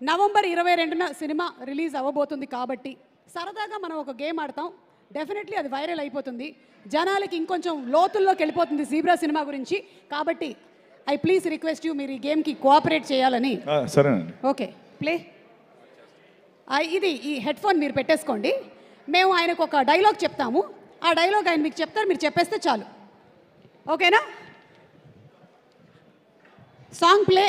November 22న cinema release అవ్వబోతుంది కాబట్టి సరదాగా మనం ఒక గేమ్ ఆడతాం. డెఫినెట్లీ అది వైరల్ అయిపోతుంది, జనాలకి ఇంకొంచెం లోతుల్లోకి వెళ్ళిపోతుంది జీబ్రా సినిమా గురించి. కాబట్టి ఐ ప్లీజ్ రిక్వెస్ట్ యూ, మీరు ఈ గేమ్కి కోఆపరేట్ చేయాలని. సరేనండి. Okay, play. ఇది ఈ హెడ్ ఫోన్ మీరు పెట్టేసుకోండి. మేము ఆయనకు ఒక డైలాగ్ చెప్తాము, ఆ డైలాగ్ ఆయన మీకు చెప్తారు, మీరు చెప్పేస్తే చాలు. ఓకేనా? Song play.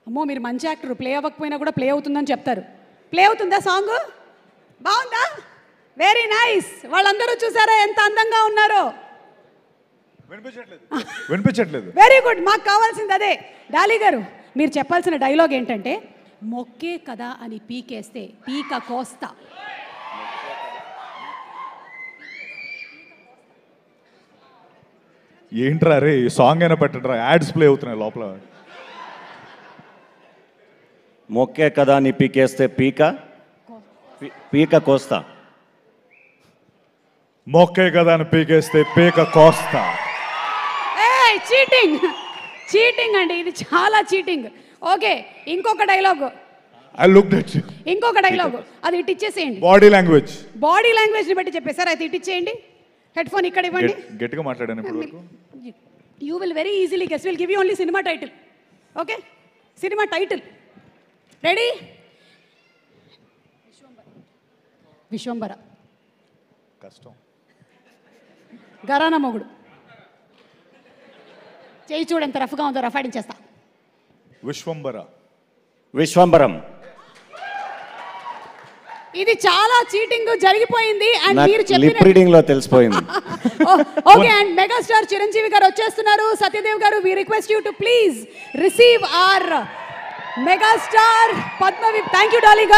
అమ్మో, మీరు మంచి యాక్టర్, ప్లే అవ్వకపోయినా కూడా ప్లే అవుతుందని చెప్తారు. ప్లే అవుతుందా సాంగ్? బాగుందా? Very nice. వాళ్ళందరూ చూసారా ఎంత అందంగా ఉన్నారో? వినిపించట్లేదు. వెరీ గుడ్, మాకు కావాల్సింది అదే. డాలీ గారు, మీరు చెప్పాల్సిన డైలాగ్ ఏంటంటే, మొక్కే కదా అని పీకేస్తే పీక కోస్తా. ఏంట్రా రే, సాంగ్ అయినా పెట్టండి, యాడ్స్ ప్లే అవుతున్నాయి లోపల. మొక్కే కదా అని పీకేస్తే పీక కోస్తా. మొక్కే కదా అని పీకేస్తే పీక కోస్తా. చీటింగ్, చీటింగ్ అండి, ఇది చాలా చీటింగ్. ఓకే, ఇంకొక dialogue. I looked at you. ఇంకొక డైలాగ్, అది ఇటు ఇచ్చేసేయండి. Body language. బాడీ లాంగ్వేజ్ ని బట్టి చెప్పేశారు, అయితే ఇటు ఇచ్చేయండి. హెడ్ ఫోన్ ఇక్కడ ఇవ్వండి. గట్టిగా మాట్లాడాను ఇప్పుడు వరకు. You will very easily guess. Will give you only cinema title. Okay, cinema title ready? Vishwambhara. కష్టం. గరానా మొగుడు. చేయి చూడు ఎంత రఫ్గా ఉందో, రఫాడించేస్తా. విశ్వంబరం. ఇది చాలా చీటింగ్ జరిగిపోయింది అండ్ మీరు లిప్ రీడింగ్ లో తెలిసిపోయింది. ఓకే, అండ్ మెగాస్టార్ చిరంజీవి గారు వచ్చేస్తున్నారు. సత్యదేవ్ గారు, we request you to please receive our megastar పద్మవి. థ్యాంక్ యూ డాలీ గారు.